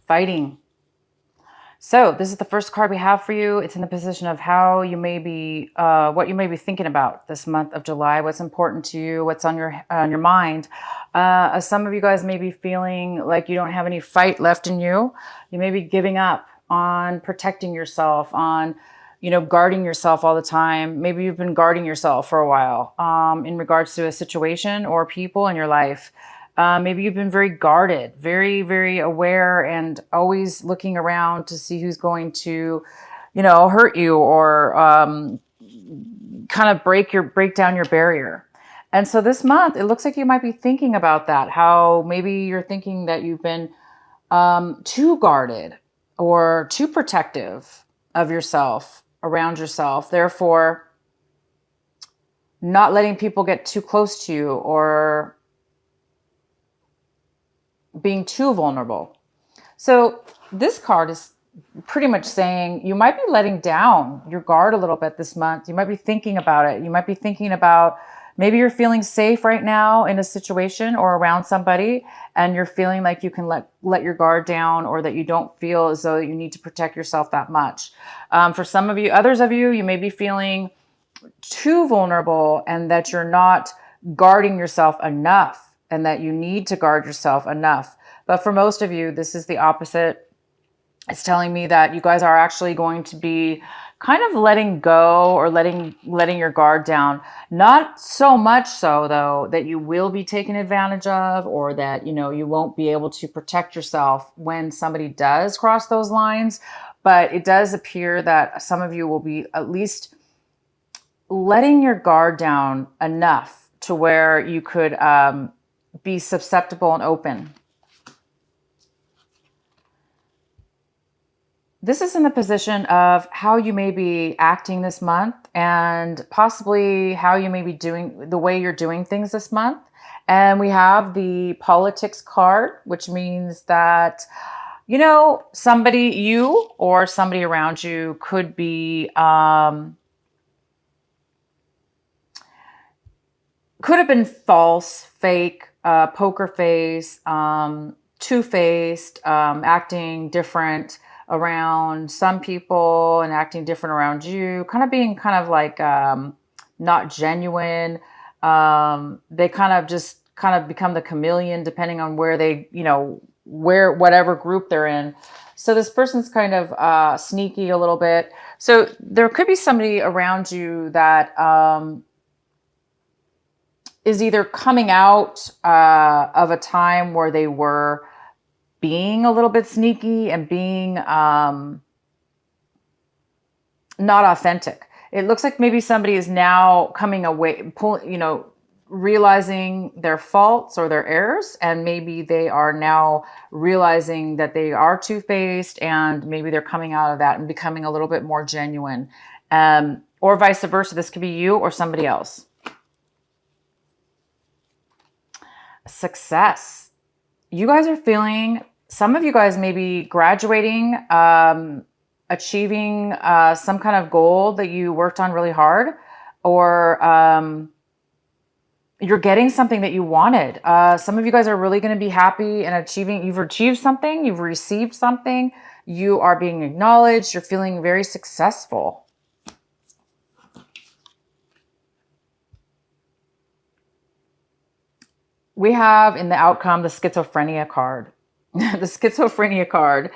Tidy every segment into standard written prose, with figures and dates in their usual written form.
fighting. So this is the first card we have for you. It's in the position of how you may be, what you may be thinking about this month of July, what's important to you, what's on your mind. Some of you guys may be feeling like you don't have any fight left in you. You may be giving up on protecting yourself, on, guarding yourself all the time. Maybe you've been guarding yourself for a while in regards to a situation or people in your life. Maybe you've been very guarded, very, very aware, and always looking around to see who's going to, hurt you or kind of break down your barrier. And so this month, it looks like you might be thinking about that, how maybe you're thinking that you've been too guarded or too protective of yourself, around yourself. Therefore, not letting people get too close to you or being too vulnerable. So this card is pretty much saying you might be letting down your guard a little bit this month. You might be thinking about it. You might be thinking about maybe you're feeling safe right now in a situation or around somebody, and you're feeling like you can let your guard down, or that you don't feel as though you need to protect yourself that much. For some of you, others of you, you may be feeling too vulnerable and that you're not guarding yourself enough, and that you need to guard yourself enough. But for most of you, this is the opposite. It's telling me that you guys are actually going to be kind of letting go or letting your guard down. Not so much so, though, that you will be taken advantage of, or that, you won't be able to protect yourself when somebody does cross those lines. But it does appear that some of you will be at least letting your guard down enough to where you could be susceptible and open. This is in the position of how you may be acting this month, and possibly how you may be doing the way you're doing things this month. And we have the politics card, which means that, somebody, you or somebody around you, could be, could have been false, fake, poker face, two-faced, acting different around some people and acting different around you, kind of being like not genuine. They kind of become the chameleon depending on where they, whatever group they're in. So this person's kind of sneaky a little bit. So there could be somebody around you that is either coming out of a time where they were being a little bit sneaky and being not authentic. It looks like maybe somebody is now coming away, realizing their faults or their errors, and maybe they are now realizing that they are two-faced, and maybe they're coming out of that and becoming a little bit more genuine, or vice versa. This could be you or somebody else. Success. You guys are feeling, some of you guys may be graduating, achieving some kind of goal that you worked on really hard, or you're getting something that you wanted. Some of you guys are really going to be happy and you've achieved something, you've received something, you are being acknowledged, you're feeling very successful. We have in the outcome the schizophrenia card. The schizophrenia card,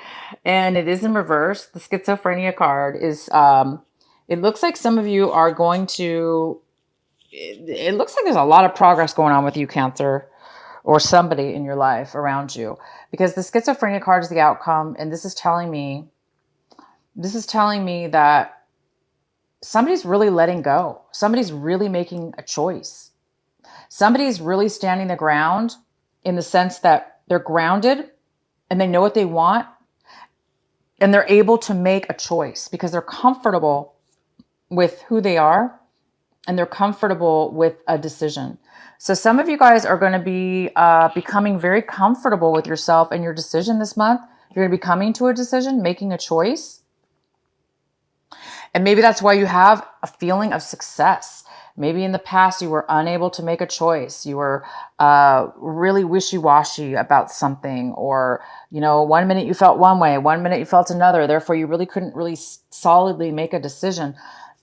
and it is in reverse. The schizophrenia card is, it looks like some of you are going to, it looks like there's a lot of progress going on with you, Cancer, or somebody in your life around you, because the schizophrenia card is the outcome. And this is telling me that somebody's really letting go. Somebody's really making a choice. Somebody's really standing the ground, in the sense that they're grounded and they know what they want, and they're able to make a choice because they're comfortable with who they are, and they're comfortable with a decision. So some of you guys are going to be becoming very comfortable with yourself and your decision this month. You're going to be coming to a decision, making a choice. And maybe that's why you have a feeling of success. Maybe in the past you were unable to make a choice. You were really wishy-washy about something, or, you know, one minute you felt one way, one minute you felt another. Therefore, you really couldn't really solidly make a decision.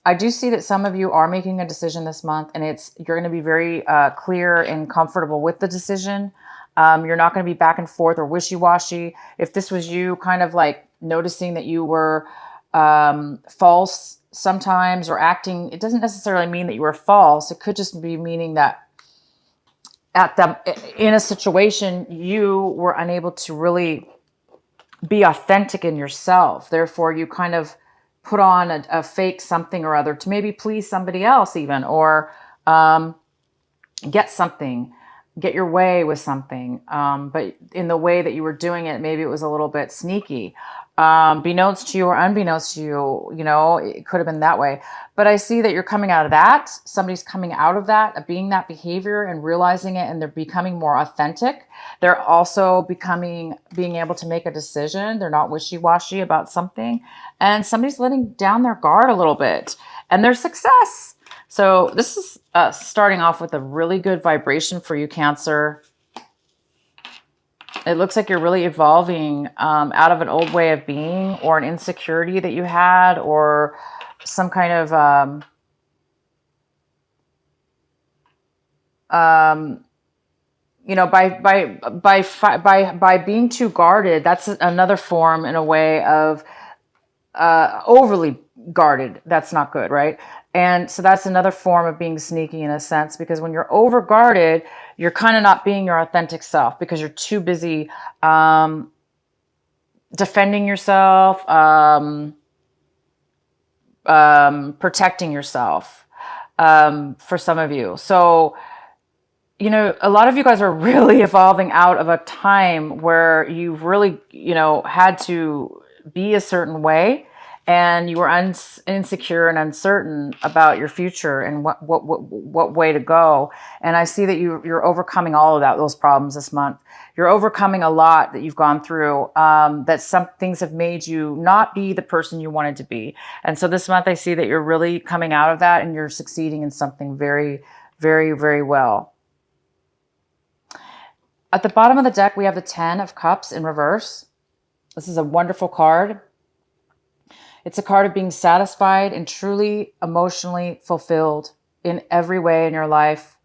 I do see that some of you are making a decision this month, and you're going to be very clear and comfortable with the decision. You're not going to be back and forth or wishy-washy. If this was you kind of like noticing that you were false sometimes or acting, it doesn't necessarily mean that you were false. It could just be meaning that in a situation, you were unable to really be authentic in yourself. Therefore, you kind of put on a fake something or other to maybe please somebody else even, or get something, get your way with something. But in the way that you were doing it, maybe it was a little bit sneaky. Beknownst to you or unbeknownst to you, you know, it could have been that way. But I see that you're coming out of that. Somebody's coming out of that, being that behavior and realizing it, and they're becoming more authentic. They're also being able to make a decision. They're not wishy-washy about something. And somebody's letting down their guard a little bit, and their success. So this is starting off with a really good vibration for you, Cancer. It looks like you're really evolving out of an old way of being, or an insecurity that you had, or some kind of you know, by being too guarded. That's another form, in a way, of overly guarded. That's not good, right? And so that's another form of being sneaky, in a sense, because when you're over guarded, you're kind of not being your authentic self, because you're too busy defending yourself, protecting yourself, for some of you. So, you know, a lot of you guys are really evolving out of a time where you've really, you know, had to be a certain way, and you were insecure and uncertain about your future and what way to go. And I see that you're overcoming all of those problems this month. You're overcoming a lot that you've gone through, that some things have made you not be the person you wanted to be. And so this month I see that you're really coming out of that, and you're succeeding in something very, very, very well. At the bottom of the deck, we have the 10 of Cups in reverse. This is a wonderful card. It's a card of being satisfied and truly emotionally fulfilled in every way in your life.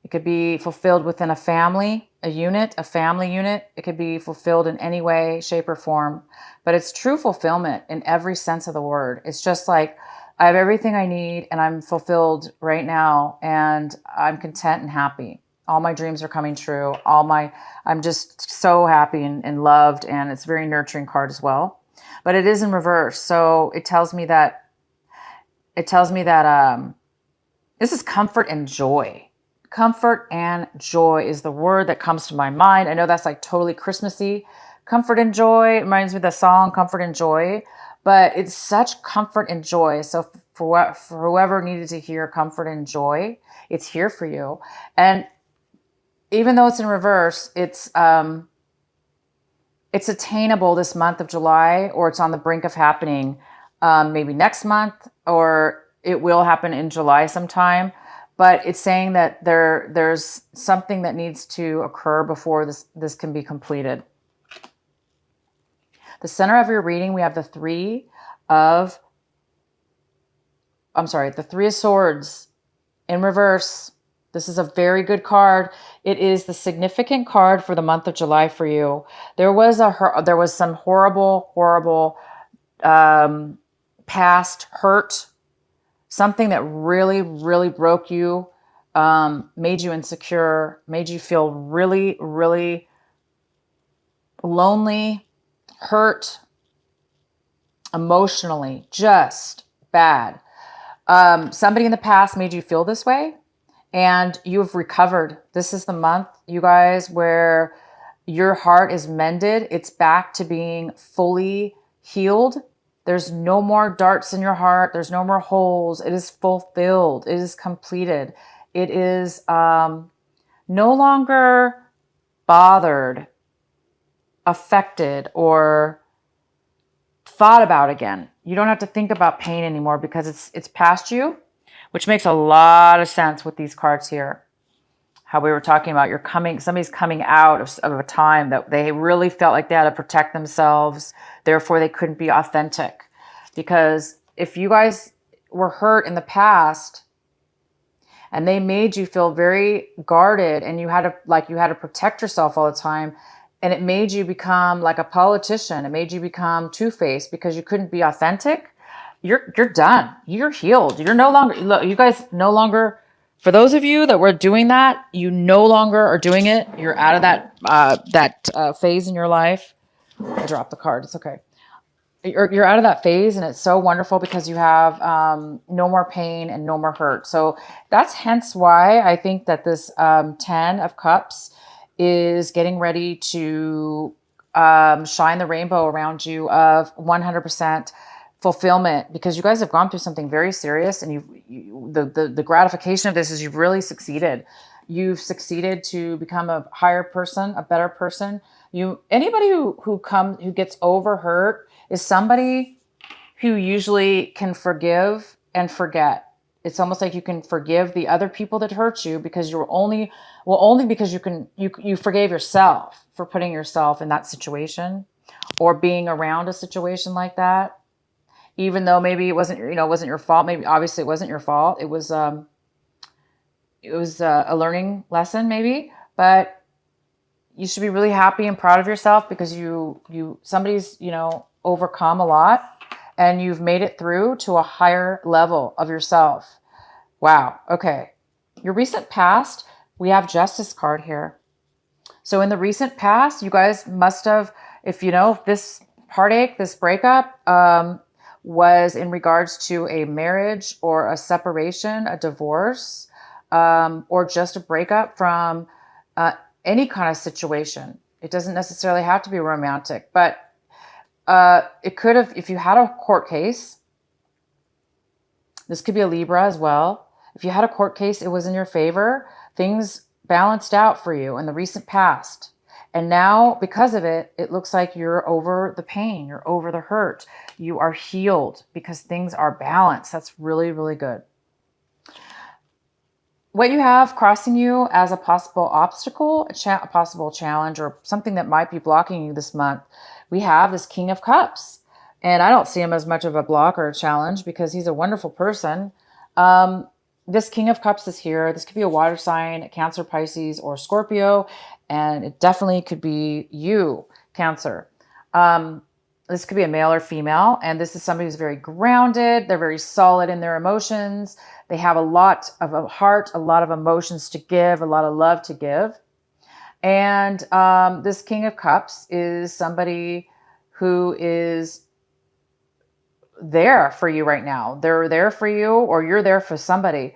It could be fulfilled within a family unit. It could be fulfilled in any way, shape, or form. But it's true fulfillment in every sense of the word. It's just like, I have everything I need, and I'm fulfilled right now, and I'm content and happy. All my dreams are coming true. I'm just so happy and loved, and it's a very nurturing card as well. But it is in reverse, so it tells me that this is comfort and joy. Comfort and joy is the word that comes to my mind. I know that's like totally Christmassy. Comfort and joy reminds me of the song Comfort and Joy, but it's such comfort and joy. So for whoever needed to hear comfort and joy, it's here for you. And even though it's in reverse, it's attainable this month of July, or it's on the brink of happening maybe next month, or it will happen in July sometime. But it's saying that there's something that needs to occur before this can be completed. The center of your reading, we have the Three of Swords in reverse. This is a very good card. It is the significant card for the month of July for you. There was some horrible past hurt, something that really, really broke you, made you insecure, made you feel really, really lonely, hurt, emotionally, just bad. Somebody in the past made you feel this way, and you've recovered. This is the month, you guys, where your heart is mended. It's back to being fully healed. There's no more darts in your heart. There's no more holes. It is fulfilled. It is completed. It is no longer bothered, affected, or thought about again. You don't have to think about pain anymore, because it's past you. which makes a lot of sense with these cards here. How we were talking about somebody's coming out of a time that they really felt like they had to protect themselves. Therefore, they couldn't be authentic. Because if you guys were hurt in the past and they made you feel very guarded and you had to protect yourself all the time, and it made you become like a politician, it made you become two-faced because you couldn't be authentic, you're done. You're healed. You're no longer, look, you guys no longer, for those of you that were doing that, you no longer are doing it. You're out of that phase in your life. I dropped the card. It's okay. You're out of that phase, and it's so wonderful because you have no more pain and no more hurt. So that's hence why I think that this 10 of Cups is getting ready to shine the rainbow around you of 100% fulfillment, because you guys have gone through something very serious, and the gratification of this is you've really succeeded. You've succeeded to become a higher person, a better person. Anybody who gets over hurt is somebody who usually can forgive and forget. It's almost like you can forgive the other people that hurt you because only because you forgave yourself for putting yourself in that situation or being around a situation like that. Even though maybe it wasn't your fault. Maybe obviously it wasn't your fault. It was a learning lesson maybe, but you should be really happy and proud of yourself because somebody's, overcome a lot and you've made it through to a higher level of yourself. Wow. Okay. Your recent past, we have Justice card here. So in the recent past, you guys must have, if this heartache, this breakup, was in regards to a marriage or a separation, a divorce, or just a breakup from any kind of situation. It doesn't necessarily have to be romantic, but it could have, if you had a court case, this could be a Libra as well. If you had a court case, it was in your favor. Things balanced out for you in the recent past. And now, because of it, it looks like you're over the pain. You're over the hurt. You are healed because things are balanced. That's really, really good. What you have crossing you as a possible obstacle, a possible challenge, or something that might be blocking you this month, we have this King of Cups. And I don't see him as much of a block or a challenge because he's a wonderful person. This King of Cups is here. This could be a water sign, Cancer, Pisces, or Scorpio. And it definitely could be you, Cancer. This could be a male or female. And this is somebody who's very grounded. They're very solid in their emotions. They have a lot of a heart, a lot of emotions to give, a lot of love to give. And this King of Cups is somebody who is there for you right now. They're there for you, or you're there for somebody.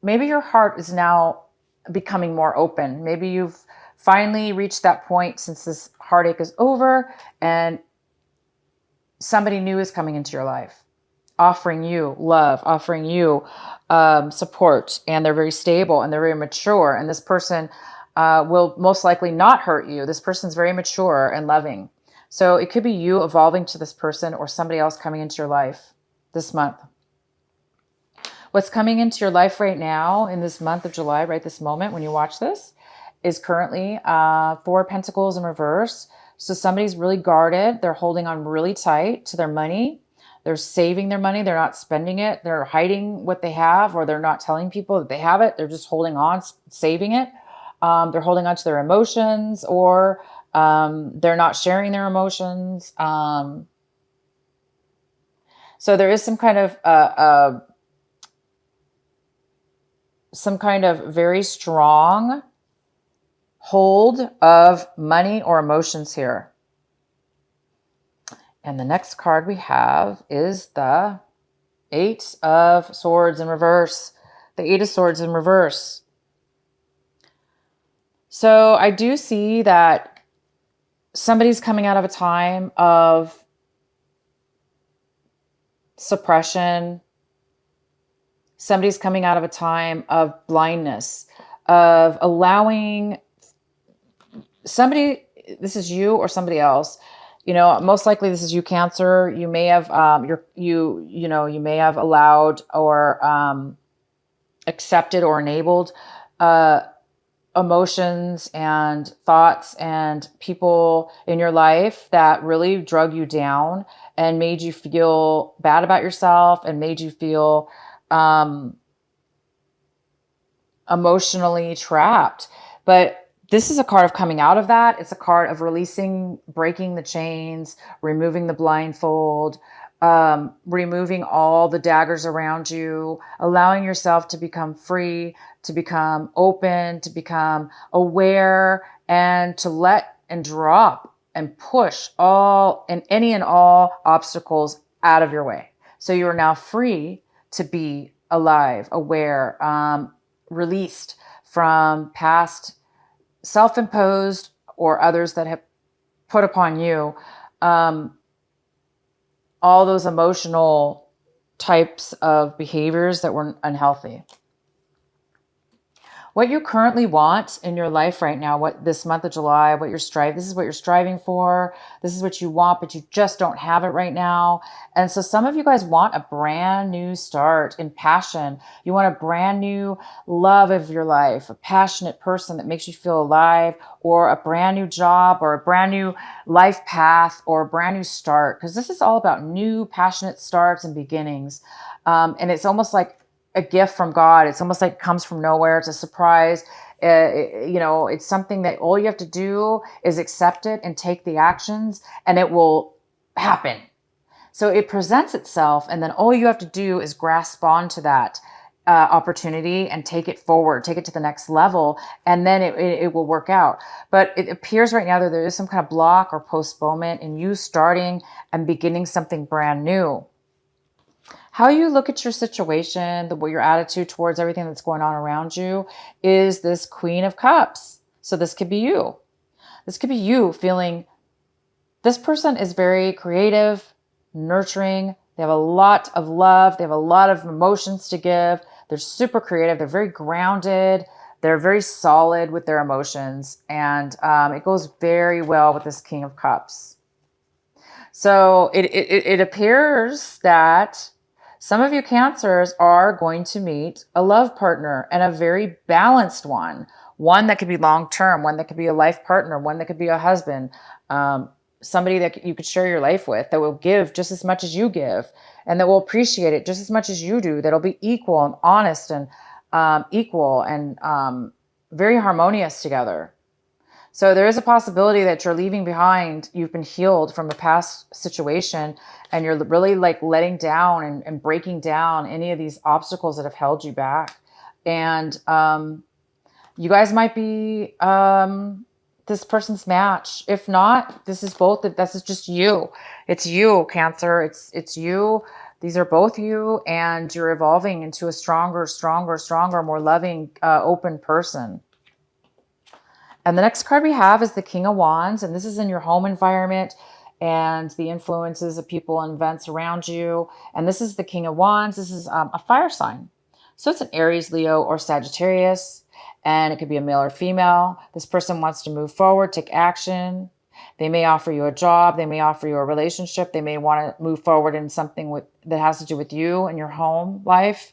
Maybe your heart is now becoming more open. Maybe you've finally reached that point since this heartache is over and somebody new is coming into your life, offering you love, offering you support, and they're very stable and they're very mature. And this person will most likely not hurt you. This person's very mature and loving. So it could be you evolving to this person or somebody else coming into your life this month. What's coming into your life right now in this month of July, right this moment when you watch this, is currently 4 Pentacles in reverse. So somebody's really guarded. They're holding on really tight to their money. They're saving their money. They're not spending it. They're hiding what they have, or they're not telling people that they have it. They're just holding on, saving it. They're holding on to their emotions, or they're not sharing their emotions. So there is some kind of very strong hold of money or emotions here. And the next card we have is the 8 of Swords in reverse. The 8 of Swords in reverse. So I do see that somebody's coming out of a time of suppression. Somebody's coming out of a time of blindness, of allowing somebody, this is you or somebody else, most likely this is you, Cancer. You may have, you may have allowed or accepted or enabled uh, emotions and thoughts and people in your life that really drug you down and made you feel bad about yourself and made you feel um, emotionally trapped. But this is a card of coming out of that. It's a card of releasing, breaking the chains, removing the blindfold, removing all the daggers around you, allowing yourself to become free, to become open, to become aware, and to let and drop and push all and any and all obstacles out of your way. So you are now free to be alive, aware, released from past self-imposed or others that have put upon you um, all those emotional types of behaviors that were unhealthy. What you currently want in your life right now, what this month of July, this is what you're striving for. This is what you want, but you just don't have it right now. And so some of you guys want a brand new start in passion. You want a brand new love of your life, a passionate person that makes you feel alive, or a brand new job, or a brand new life path, or a brand new start. Because this is all about new, passionate starts and beginnings. And it's almost like a gift from God. It's almost like it comes from nowhere. It's a surprise. It's something that all you have to do is accept it and take the actions, and it will happen. So it presents itself, and then all you have to do is grasp onto that opportunity and take it forward, take it to the next level, and then it will work out. But it appears right now that there is some kind of block or postponement in you starting and beginning something brand new. How you look at your situation, your attitude towards everything that's going on around you is this Queen of Cups. So this could be you. This could be you feeling this person is very creative, nurturing. They have a lot of love. They have a lot of emotions to give. They're super creative. They're very grounded. They're very solid with their emotions. And it goes very well with this King of Cups. So it appears that some of you Cancers are going to meet a love partner, and a very balanced one that could be long-term, one that could be a life partner, one that could be a husband, somebody that you could share your life with, that will give just as much as you give, and that will appreciate it just as much as you do, that'll be equal and honest and equal and very harmonious together. So there is a possibility that you're leaving behind, you've been healed from a past situation, and you're really like letting down and breaking down any of these obstacles that have held you back. And you guys might be this person's match. If not, this is just you. It's you, Cancer. It's you. These are both you, and you're evolving into a stronger, more loving, open person. And the next card we have is the King of Wands, and this is in your home environment and the influences of people and events around you. And this is the King of Wands. This is a fire sign. So it's an Aries, Leo, or Sagittarius, and it could be a male or female. This person wants to move forward, take action. They may offer you a job. They may offer you a relationship. They may want to move forward in something that has to do with you and your home life.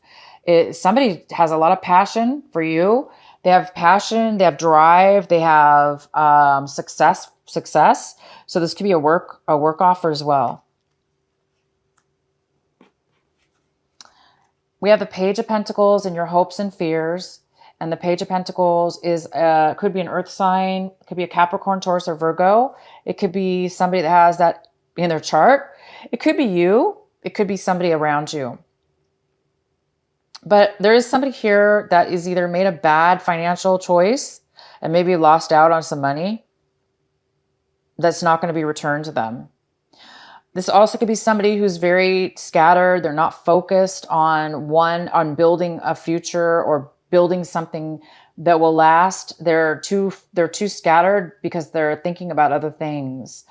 Somebody has a lot of passion for you. They have passion, they have drive, they have success. So this could be a work offer as well. We have the Page of Pentacles and your hopes and fears. And the Page of Pentacles could be an earth sign, it could be a Capricorn, Taurus, or Virgo. It could be somebody that has that in their chart. It could be you. It could be somebody around you. But there is somebody here that is either made a bad financial choice and maybe lost out on some money that's not going to be returned to them. This also could be somebody who's very scattered. They're not focused on building a future or building something that will last. They're too scattered because they're thinking about other things.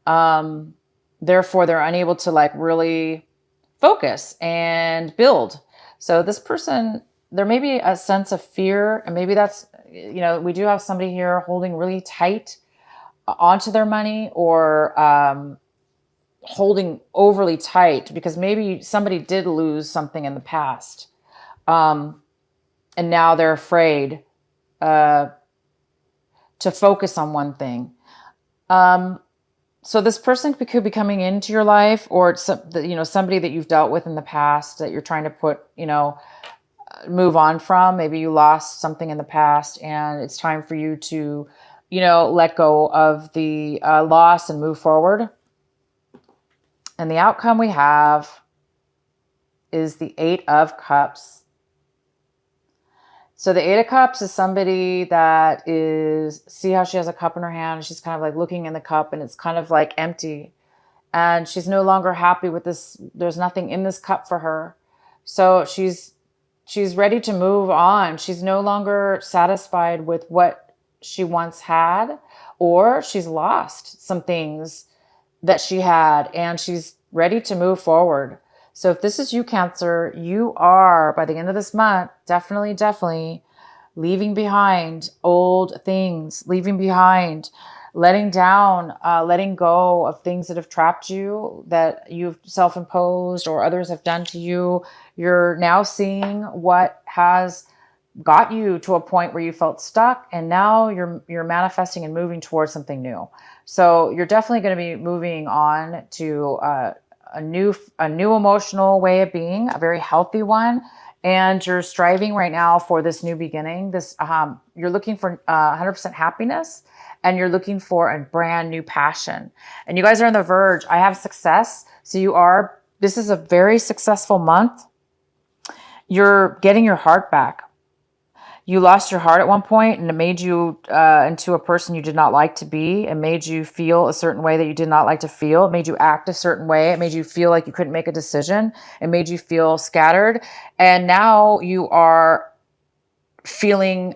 Therefore, they're unable to like really focus and build. So this person, there may be a sense of fear, and maybe that's, we do have somebody here holding really tight onto their money, or holding overly tight because maybe somebody did lose something in the past. and now they're afraid uh, to focus on one thing. So this person could be coming into your life, or it's somebody that you've dealt with in the past that you're trying to move on from. Maybe you lost something in the past and it's time for you to, let go of the loss and move forward. And the outcome we have is the Eight of Cups. So the Eight of Cups is somebody that see how she has a cup in her hand, and she's kind of like looking in the cup and it's kind of like empty. And she's no longer happy with this. There's nothing in this cup for her. So she's ready to move on. She's no longer satisfied with what she once had, or she's lost some things that she had and she's ready to move forward. So if this is you, Cancer, you are, by the end of this month, definitely leaving behind old things, leaving behind, letting down, letting go of things that have trapped you, that you've self-imposed or others have done to you. You're now seeing what has got you to a point where you felt stuck, and now you're manifesting and moving towards something new. So you're definitely going to be moving on to a new emotional way of being, a very healthy one. And you're striving right now for this new beginning. You're looking for 100% happiness, and you're looking for a brand new passion. And you guys are on the verge. I have success. So this is a very successful month. You're getting your heart back. You lost your heart at one point, and it made you into a person you did not like to be. It made you feel a certain way that you did not like to feel. It made you act a certain way. It made you feel like you couldn't make a decision. It made you feel scattered. And now you are feeling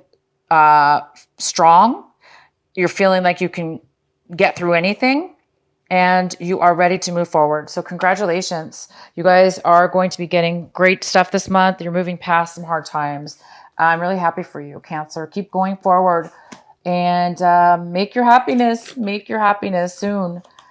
strong. You're feeling like you can get through anything, and you are ready to move forward. So congratulations. You guys are going to be getting great stuff this month. You're moving past some hard times. I'm really happy for you, Cancer. Keep going forward and make your happiness soon.